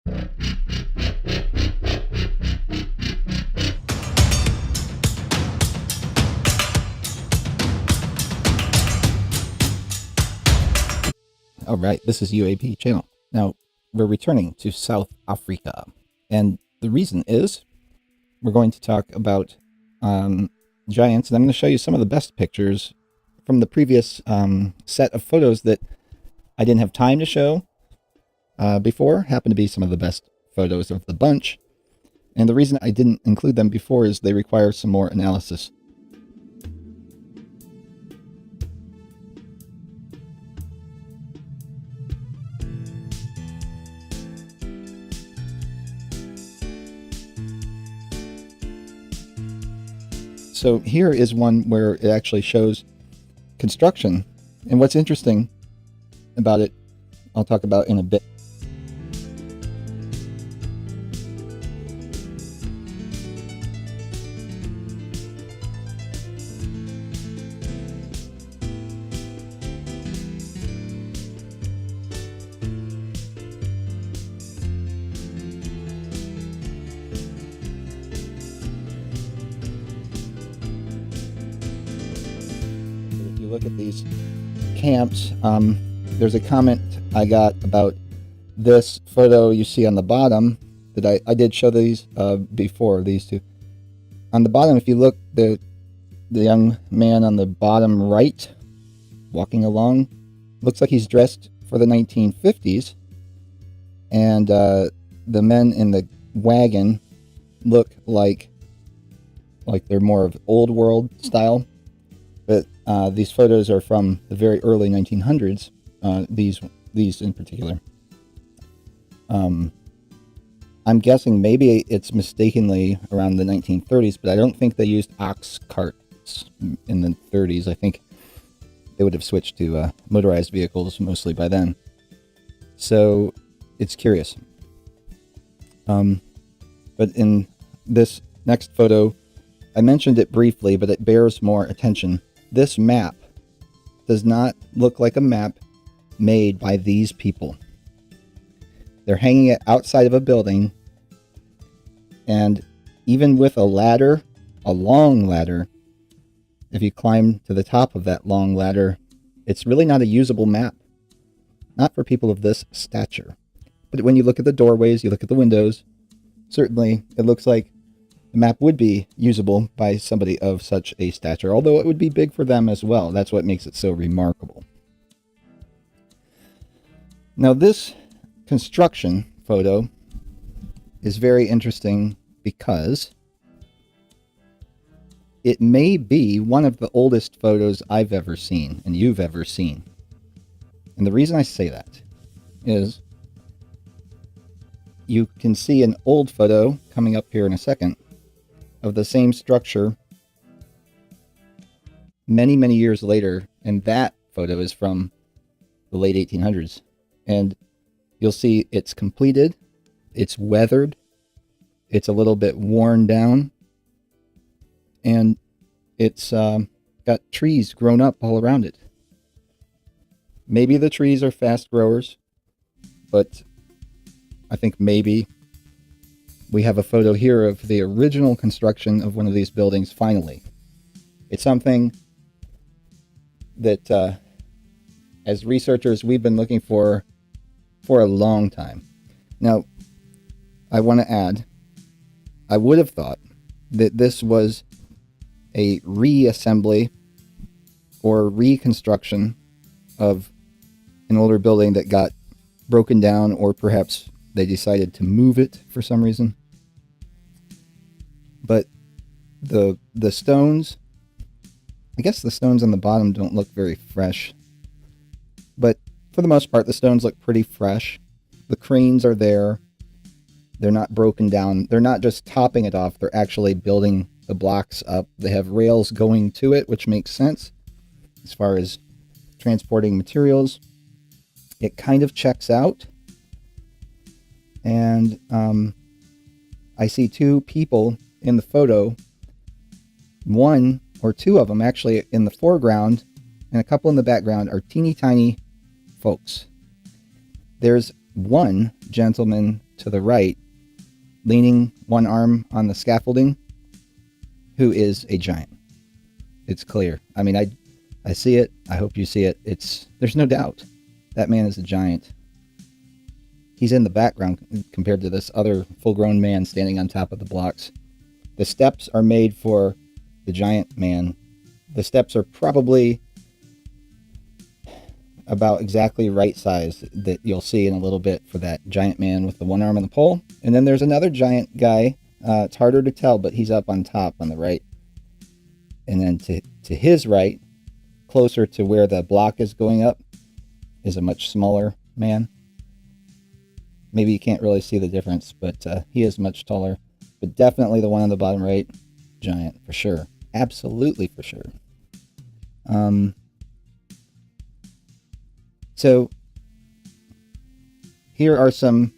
All right, this is UAP channel. Now, we're returning to South Africa. And the reason is we're going to talk about giants. And I'm going to show you some of the best pictures from the previous set of photos that I didn't have time to show before. Happen to be some of the best photos of the bunch. And the reason I didn't include them before is they require some more analysis. So here is one where it actually shows construction. And what's interesting about it, I'll talk about in a bit. Look at these camps. There's a comment I got about this photo you see on the bottom that I did show these before, these two. On the bottom, if you look, the young man on the bottom right walking along looks like he's dressed for the 1950s, and the men in the wagon look like they're more of old world style. But these photos are from the very early 1900s, these in particular. I'm guessing maybe it's mistakenly around the 1930s, but I don't think they used ox carts in the 30s. I think they would have switched to motorized vehicles mostly by then. So it's curious. But in this next photo, I mentioned it briefly, but it bears more attention. This map does not look like a map made by these people. They're hanging it outside of a building, and even with a ladder, a long ladder, if you climb to the top of that long ladder, it's really not a usable map. Not for people of this stature. But when you look at the doorways, you look at the windows, certainly it looks like the map would be usable by somebody of such a stature, although it would be big for them as well. That's what makes it so remarkable. Now, this construction photo is very interesting because it may be one of the oldest photos I've ever seen and you've ever seen. And the reason I say that is you can see an old photo coming up here in a second of the same structure many, many years later, and that photo is from the late 1800s. And you'll see it's completed, it's weathered, it's a little bit worn down, and it's got trees grown up all around it. Maybe the trees are fast growers, but I think maybe we have a photo here of the original construction of one of these buildings finally. It's something that, as researchers, we've been looking for a long time. Now, I want to add, I would have thought that this was a reassembly or reconstruction of an older building that got broken down, or perhaps they decided to move it for some reason. But the stones, I guess the stones on the bottom don't look very fresh. But for the most part, the stones look pretty fresh. The cranes are there. They're not broken down. They're not just topping it off. They're actually building the blocks up. They have rails going to it, which makes sense as far as transporting materials. It kind of checks out. And I see two people in the photo, one or two of them actually in the foreground, and a couple in the background are teeny tiny folks. There's one gentleman to the right, leaning one arm on the scaffolding, who is a giant. It's clear. I mean, I see it. I hope you see it. There's no doubt. That man is a giant. He's in the background compared to this other full-grown man standing on top of the blocks. The steps are made for the giant man. The steps are probably about exactly right size that you'll see in a little bit for that giant man with the one arm on the pole. And then there's another giant guy. It's harder to tell, but he's up on top on the right. And then to his right, closer to where the block is going up, is a much smaller man. Maybe you can't really see the difference, but he is much taller. But definitely the one on the bottom right, giant, for sure. Absolutely for sure. So here are some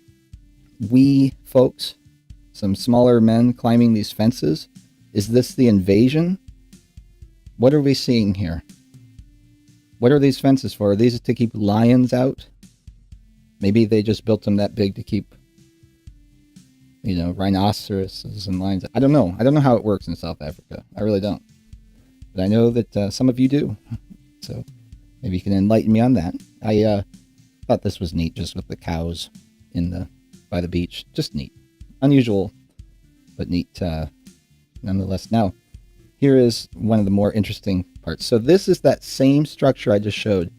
wee folks, some smaller men climbing these fences. Is this the invasion? What are we seeing here? What are these fences for? Are these to keep lions out? Maybe they just built them that big to keep, rhinoceroses and lions. I don't know. I don't know how it works in South Africa. I really don't. But I know that some of you do. So maybe you can enlighten me on that. I thought this was neat, just with the cows by the beach. Just neat. Unusual, but neat nonetheless. Now, here is one of the more interesting parts. So this is that same structure I just showed.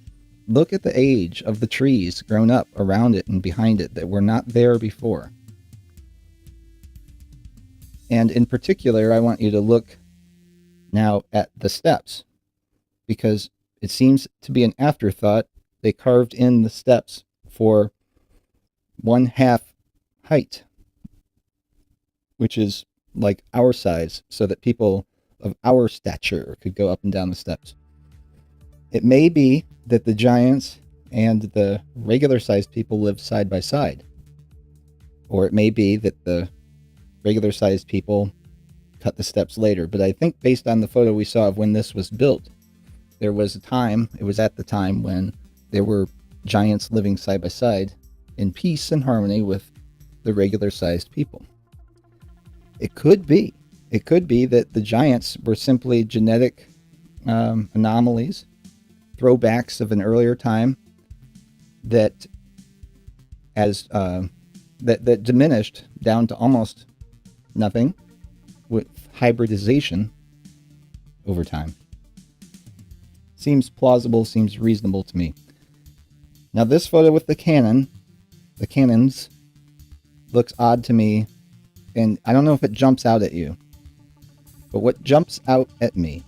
Look at the age of the trees grown up around it and behind it that were not there before. And in particular, I want you to look now at the steps, because it seems to be an afterthought. They carved in the steps for 1/2 height, which is like our size, so that people of our stature could go up and down the steps. It may be that the giants and the regular sized people live side by side. Or it may be that the regular sized people cut the steps later. But I think based on the photo we saw of when this was built, there was a time, it was at the time when there were giants living side by side in peace and harmony with the regular sized people. It could be that the giants were simply genetic anomalies, throwbacks of an earlier time that that diminished down to almost nothing with hybridization over time. Seems plausible, seems reasonable to me. Now this photo with the cannons, looks odd to me, and I don't know if it jumps out at you, but what jumps out at me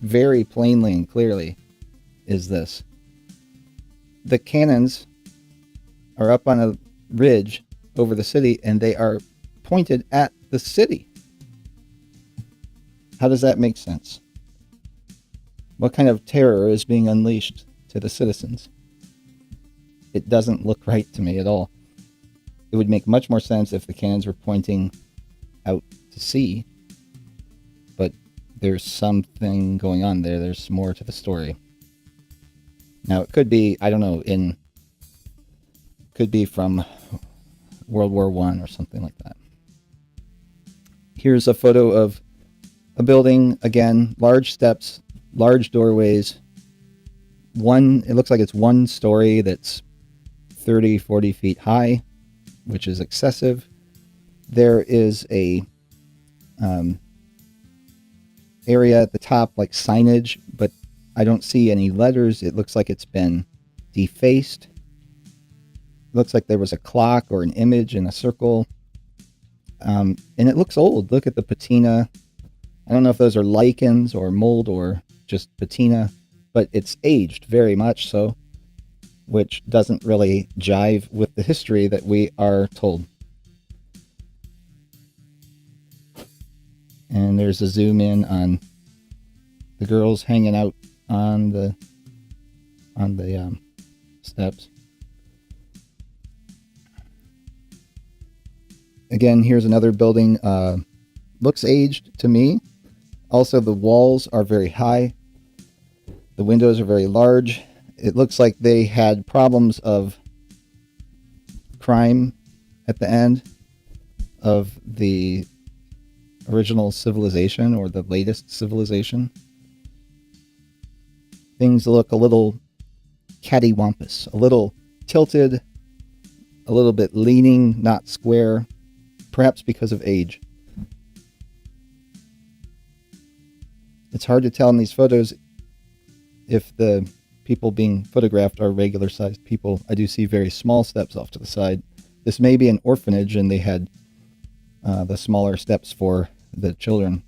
very plainly and clearly is this. The cannons are up on a ridge over the city, and they are pointed at the city. How does that make sense? What kind of terror is being unleashed to the citizens? It doesn't look right to me at all. It would make much more sense if the cannons were pointing out to sea, but there's something going on there. There's more to the story. Now, it could be, I don't know, could be from World War I or something like that. Here's a photo of a building, again, large steps, large doorways. It looks like it's one story that's 30, 40 feet high, which is excessive. There is a area at the top, like signage, but I don't see any letters. It looks like it's been defaced. It looks like there was a clock or an image in a circle. And it looks old. Look at the patina. I don't know if those are lichens or mold or just patina, but it's aged very much so, which doesn't really jive with the history that we are told. And there's a zoom in on the girls hanging out on the steps. Again, here's another building. Looks aged to me. Also, the walls are very high. The windows are very large. It looks like they had problems of crime at the end of the original civilization or the latest civilization, things look a little cattywampus, a little tilted, a little bit leaning, not square, perhaps because of age. It's hard to tell in these photos if the people being photographed are regular sized people. I do see very small steps off to the side. This may be an orphanage and they had the smaller steps for the children.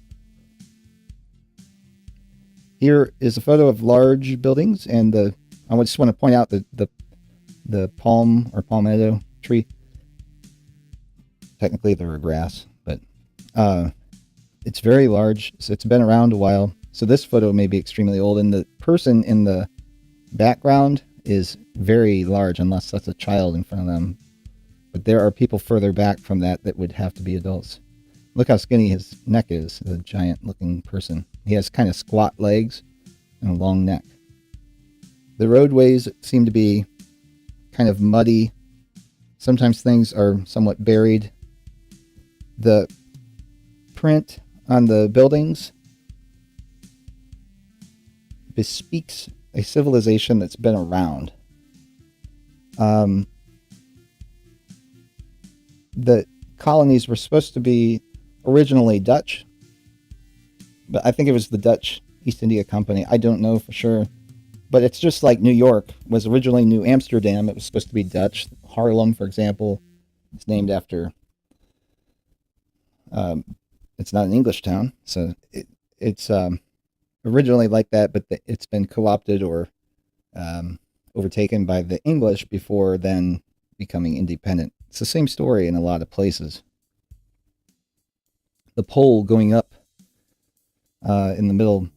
Here is a photo of large buildings, and I just want to point out the palm or palmetto tree. Technically they're a grass, but it's very large, so it's been around a while. So this photo may be extremely old, and the person in the background is very large, unless that's a child in front of them. But there are people further back from that would have to be adults. Look how skinny his neck is, the giant looking person. He has kind of squat legs and a long neck. The roadways seem to be kind of muddy. Sometimes things are somewhat buried. The print on the buildings bespeaks a civilization that's been around. The colonies were supposed to be originally Dutch, but I think it was the Dutch East India Company. I don't know for sure, but it's just like New York was originally New Amsterdam. It was supposed to be Dutch. Harlem, for example, is named after, it's not an English town, so it's originally like that, but it's been co-opted or overtaken by the English before then becoming independent. It's the same story in a lot of places. The pole going up in the middle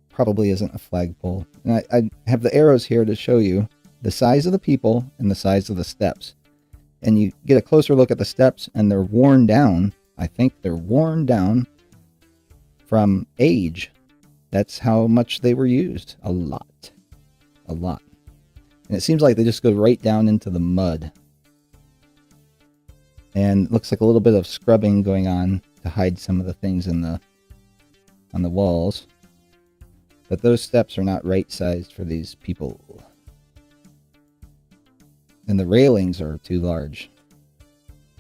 probably isn't a flagpole. And I have the arrows here to show you the size of the people and the size of the steps. And you get a closer look at the steps, and they're worn down. I think they're worn down from age. That's how much they were used. A lot. A lot. And it seems like they just go right down into the mud. And it looks like a little bit of scrubbing going on to hide some of the things on the walls. But those steps are not right sized for these people. And the railings are too large.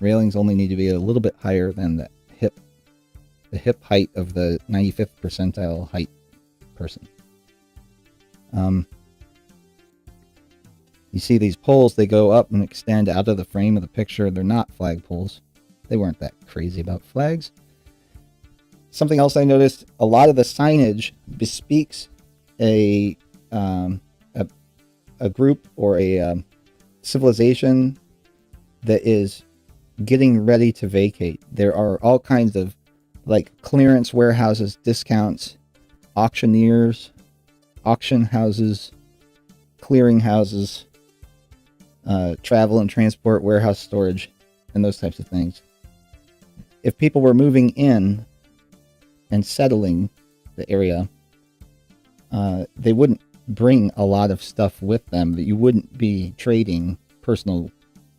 Railings only need to be a little bit higher than the hip height of the 95th percentile height person. You see these poles, they go up and extend out of the frame of the picture. They're not flag poles. They weren't that crazy about flags. Something else I noticed, a lot of the signage bespeaks a group or a civilization that is getting ready to vacate. There are all kinds of like clearance warehouses, discounts, auctioneers, auction houses, clearing houses, travel and transport, warehouse storage, and those types of things. If people were moving in and settling the area, they wouldn't bring a lot of stuff with them. That you wouldn't be trading personal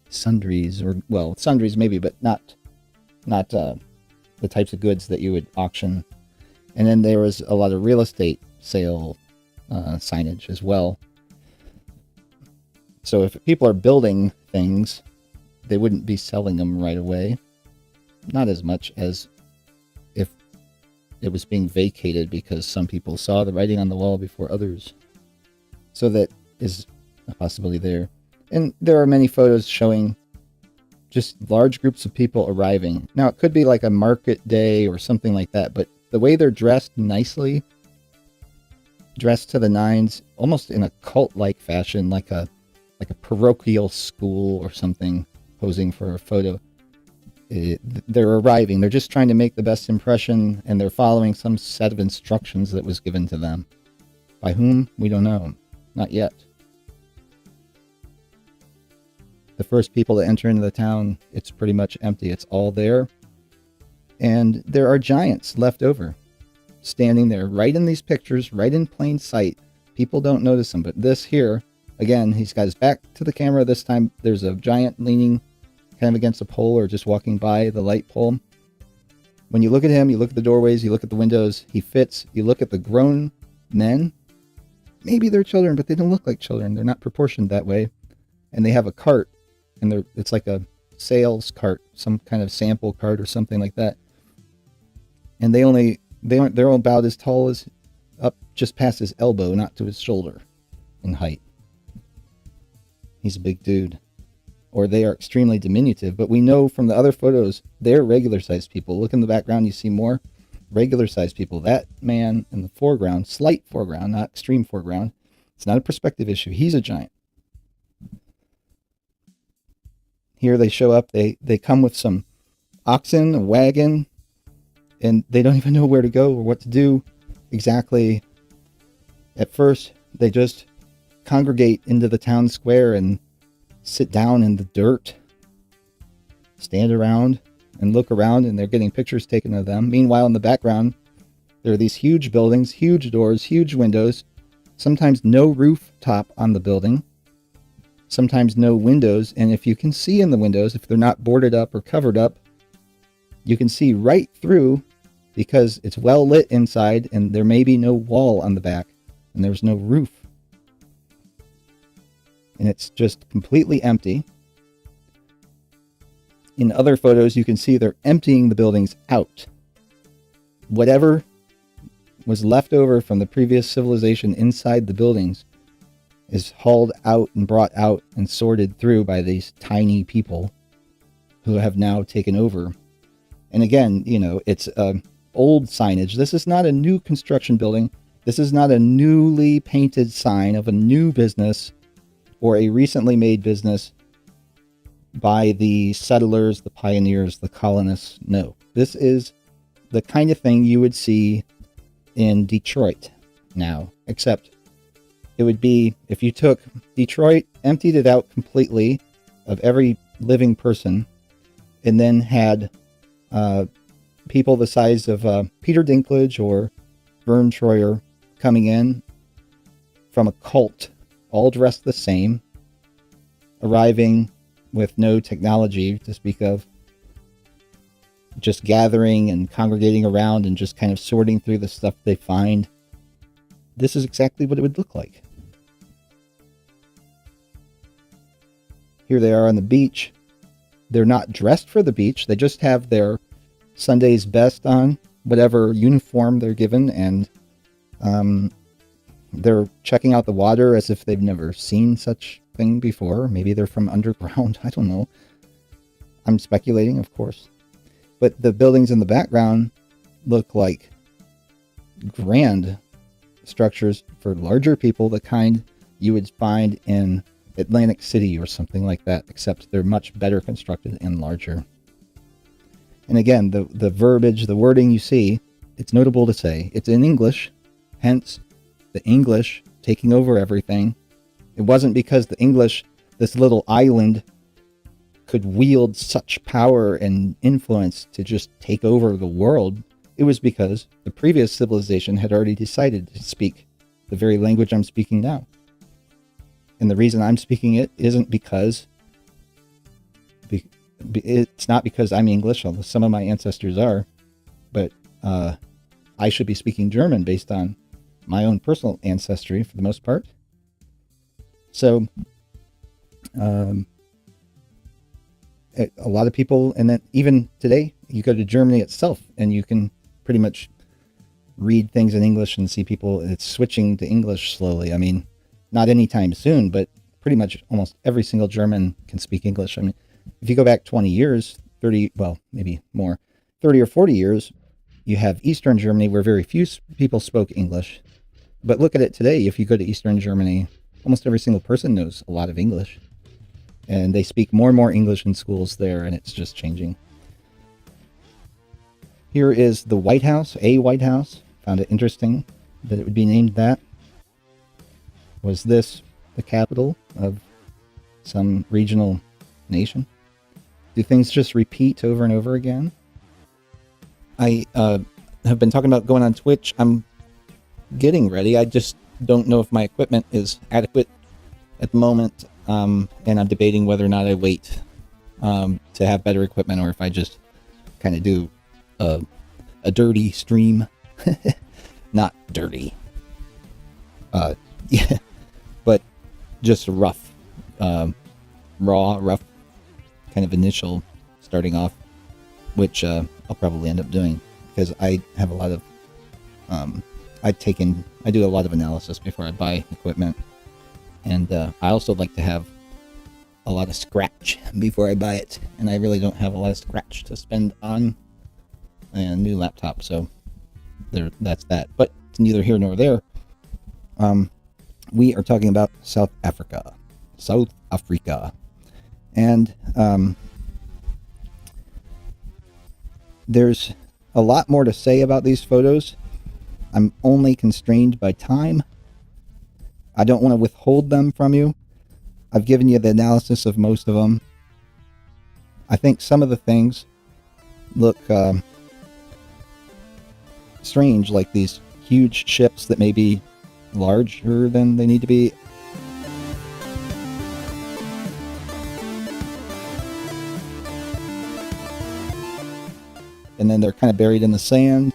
sundries, or well, sundries maybe, but not the types of goods that you would auction. And then there was a lot of real estate sale signage as well. So if people are building things, they wouldn't be selling them right away. Not as much as if it was being vacated because some people saw the writing on the wall before others. So that is a possibility there. And there are many photos showing just large groups of people arriving. Now, it could be like a market day or something like that, but the way they're dressed nicely, dressed to the nines, almost in a cult-like fashion, like a parochial school or something, posing for a photo. They're arriving. They're just trying to make the best impression, and they're following some set of instructions that was given to them. By whom? We don't know. Not yet. The first people to enter into the town, it's pretty much empty. It's all there. And there are giants left over, standing there right in these pictures, right in plain sight. People don't notice them, but this here, again, he's got his back to the camera. This time there's a giant leaning kind of against a pole or just walking by the light pole. When you look at him, you look at the doorways, you look at the windows, he fits. You look at the grown men, maybe they're children, but they don't look like children. They're not proportioned that way. And they have a cart, and it's like a sales cart, some kind of sample cart or something like that. And they're about as tall as up just past his elbow, not to his shoulder in height. He's a big dude. Or they are extremely diminutive, but we know from the other photos, they're regular sized people. Look in the background, you see more regular sized people. That man in the foreground, slight foreground, not extreme foreground. It's not a perspective issue. He's a giant. Here they show up, they come with some oxen, a wagon, and they don't even know where to go or what to do exactly. At first, they just congregate into the town square and sit down in the dirt, stand around and look around, and they're getting pictures taken of them. Meanwhile, in the background, there are these huge buildings, huge doors, huge windows, sometimes no rooftop on the building, sometimes no windows. And if you can see in the windows, if they're not boarded up or covered up, you can see right through because it's well lit inside and there may be no wall on the back and there's no roof. And it's just completely empty. In other photos, you can see they're emptying the buildings out. Whatever was left over from the previous civilization inside the buildings is hauled out and brought out and sorted through by these tiny people who have now taken over. And again, it's old signage. This is not a new construction building. This is not a newly painted sign of a new business or a recently made business by the settlers, the pioneers, the colonists. No, this is the kind of thing you would see in Detroit now, except it would be if you took Detroit, emptied it out completely of every living person, and then had people the size of Peter Dinklage or Vern Troyer coming in from a cult, all dressed the same, arriving with no technology to speak of, just gathering and congregating around and just kind of sorting through the stuff they find. This is exactly what it would look like. Here they are on the beach. They're not dressed for the beach. They just have their Sunday's best on, whatever uniform they're given, and they're checking out the water as if they've never seen such thing before. Maybe they're from underground. I don't know. I'm speculating, of course. But the buildings in the background look like grand structures for larger people, the kind you would find in Atlantic City or something like that, except they're much better constructed and larger. And again, the verbiage, the wording you see, it's notable to say it's in English, hence the English taking over everything. It wasn't because the English, this little island, could wield such power and influence to just take over the world. It was because the previous civilization had already decided to speak the very language I'm speaking now. And the reason I'm speaking it isn't because it's not because I'm English, although some of my ancestors are, but I should be speaking German based on my own personal ancestry for the most part. So a lot of people, and then even today, you go to Germany itself and you can pretty much read things in English and see people, it's switching to English slowly. I mean, not anytime soon, but pretty much almost every single German can speak English. I mean, if you go back 20 years, 30, well, maybe more, 30 or 40 years, you have Eastern Germany where very few people spoke English. But look at it today. If you go to Eastern Germany, almost every single person knows a lot of English. And they speak more and more English in schools there, and it's just changing. Here is the White House, a White House. Found it interesting that it would be named that. Was this the capital of some regional nation? Do things just repeat over and over again? I have been talking about going on Twitch. I'm getting ready. I just don't know if my equipment is adequate at the moment, and I'm debating whether or not I wait to have better equipment, or if I just kind of do a dirty stream. Not dirty. Yeah, but just a rough, rough kind of initial starting off, which I'll probably end up doing because I have a lot of, I do a lot of analysis before I buy equipment, and I also like to have a lot of scratch before I buy it, and I really don't have a lot of scratch to spend on a new laptop, so that's that. But it's neither here nor there. We are talking about South Africa, and there's a lot more to say about these photos. I'm only constrained by time. I don't want to withhold them from you. I've given you the analysis of most of them. I think some of the things look strange, like these huge ships that may be larger than they need to be. And then they're kind of buried in the sand.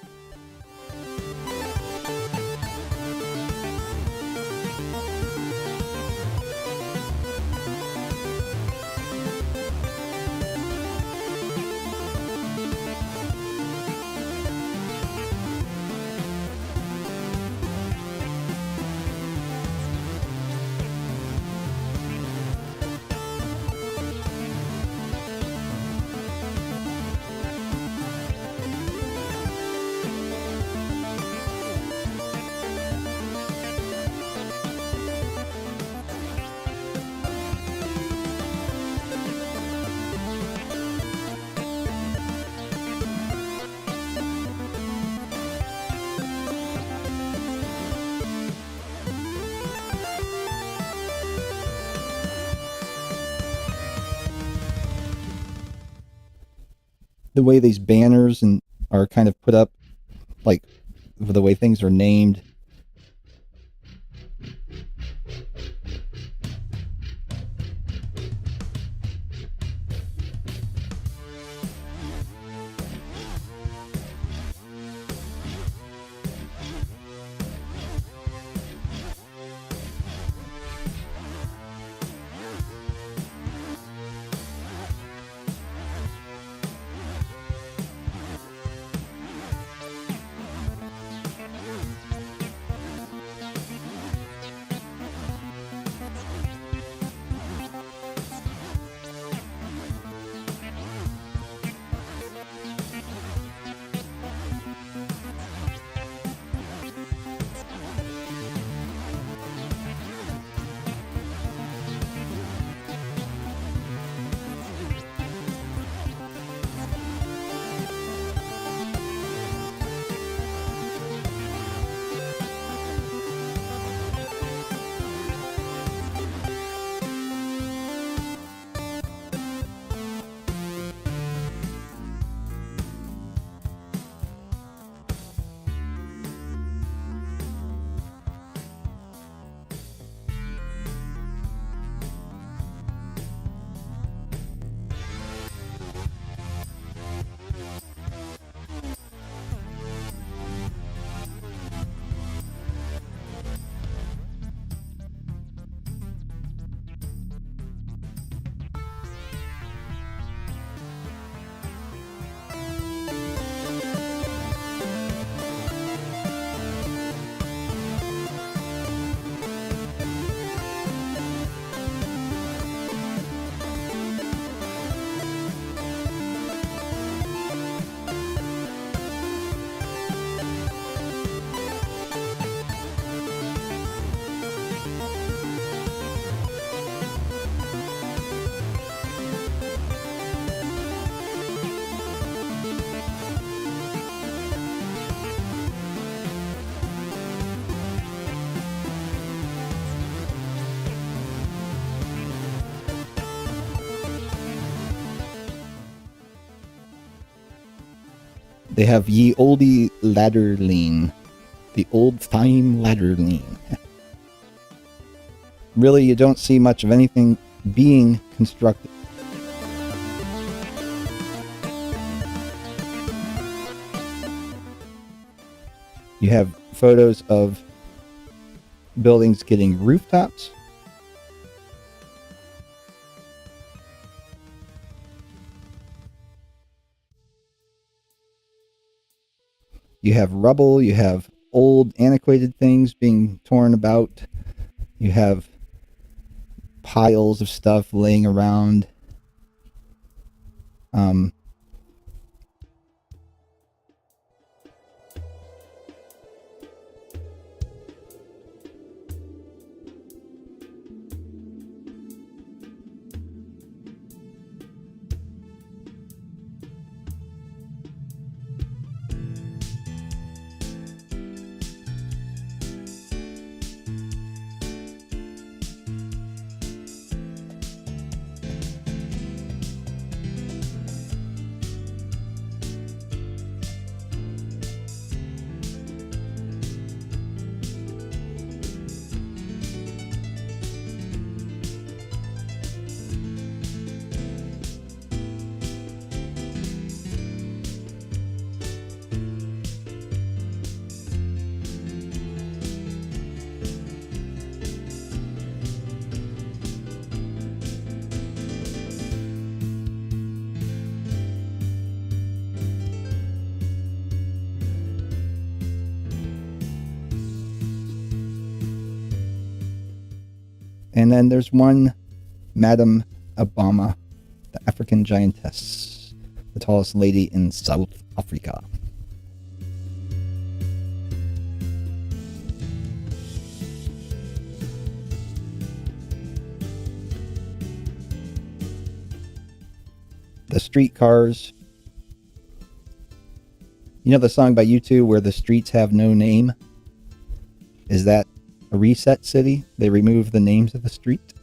The way these banners are kind of put up, like the way things are named. They have ye olde ladderline, the old time ladderline. Really, you don't see much of anything being constructed. You have photos of buildings getting rooftops. You have rubble. You have old, antiquated things being torn about. You have piles of stuff laying around. And then there's one Madame Obama, the African giantess, the tallest lady in South Africa. The streetcars. You know the song by U2 where the streets have no name? Is that a reset city? They remove the names of the street?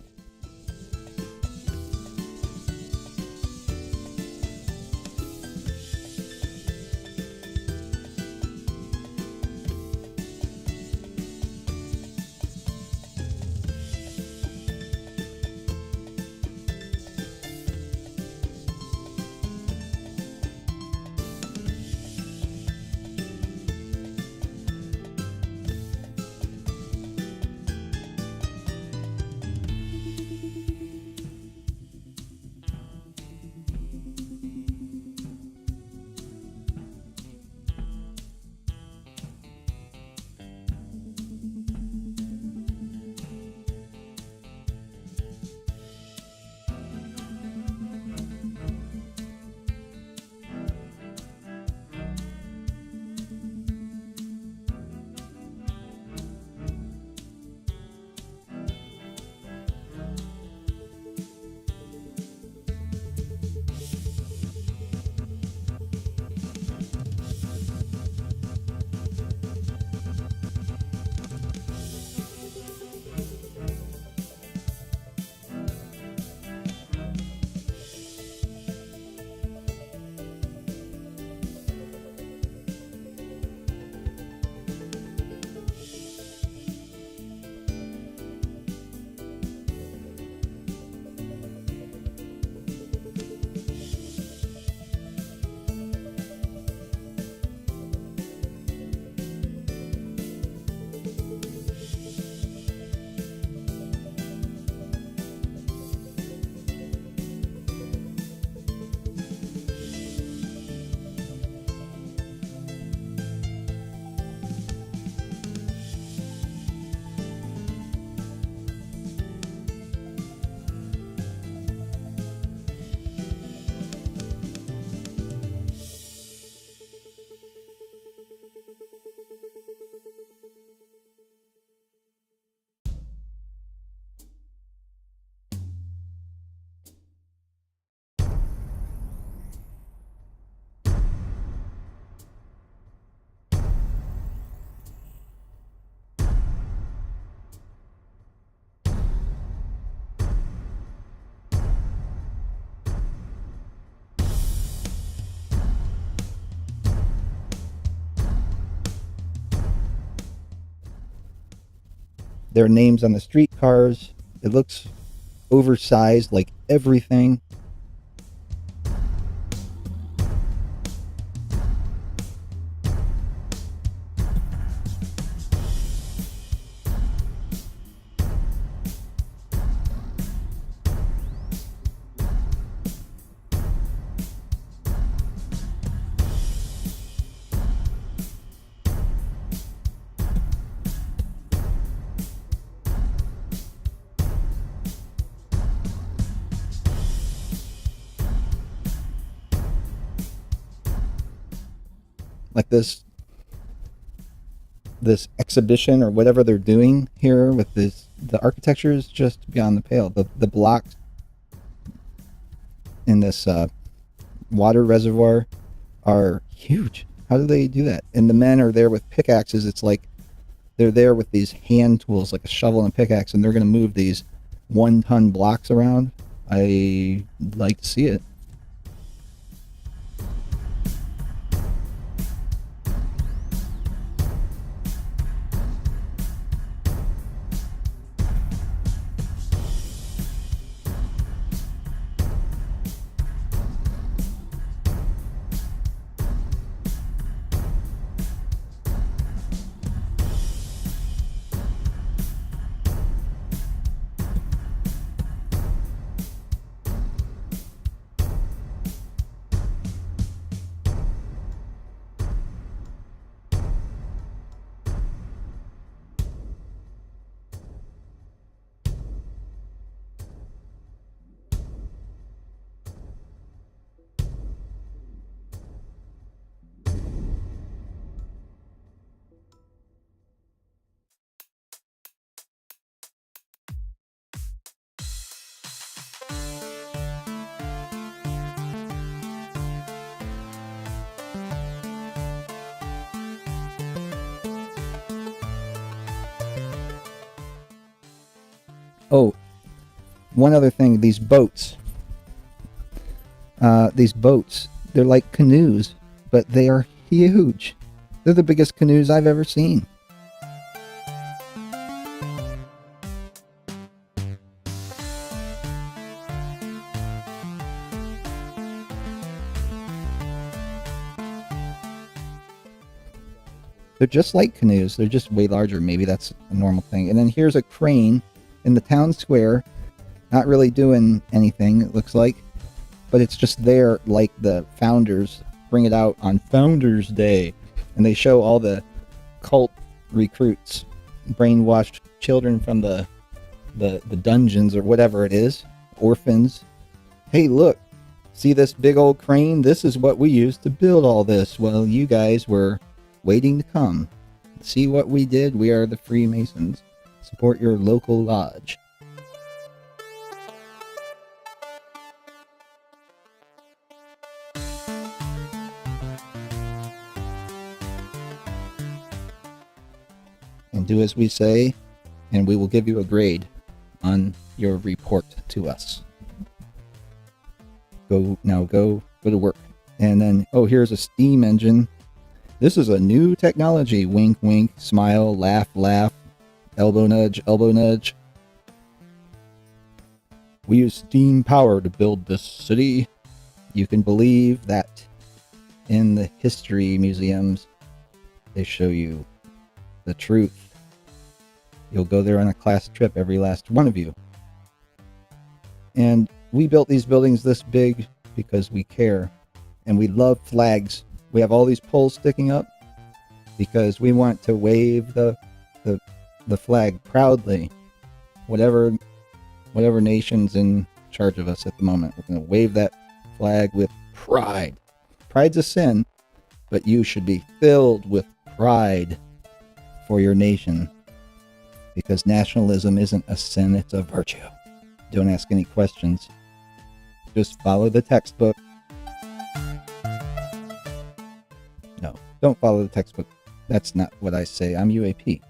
Their names on the streetcars. It looks oversized like everything. Like this exhibition or whatever they're doing here with this, the architecture is just beyond the pale. The blocks in this water reservoir are huge. How do they do that? And the men are there with pickaxes. It's like they're there with these hand tools, like a shovel and a pickaxe, and they're going to move these 1-ton blocks around. I'd like to see it. Oh, one other thing, these boats, they're like canoes, but they are huge. They're the biggest canoes I've ever seen. They're just like canoes. They're just way larger. Maybe that's a normal thing. And then here's a crane in the town square, not really doing anything, it looks like, but it's just there like the founders bring it out on Founders Day, and they show all the cult recruits, brainwashed children from the dungeons or whatever it is, orphans. Hey, look, see this big old crane? This is what we used to build all this. Well, you guys were waiting to come. See what we did? We are the Freemasons. Support your local lodge. And do as we say, and we will give you a grade on your report to us. Go to work. And then, oh, here's a steam engine. This is a new technology. Wink, wink, smile, laugh, laugh. Elbow nudge, elbow nudge. We use steam power to build this city. You can believe that in the history museums, they show you the truth. You'll go there on a class trip, every last one of you. And we built these buildings this big because we care. And we love flags. We have all these poles sticking up because we want to wave the flag proudly. Whatever nation's in charge of us at the moment, we're going to wave that flag with pride. Pride's a sin, but you should be filled with pride for your nation, because nationalism isn't a sin, it's a virtue. Don't ask any questions. Just follow the textbook. No, don't follow the textbook. That's not what I say. I'm UAP.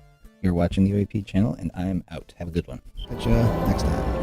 You're watching the UAP channel, and I'm out. Have a good one. Catch ya next time.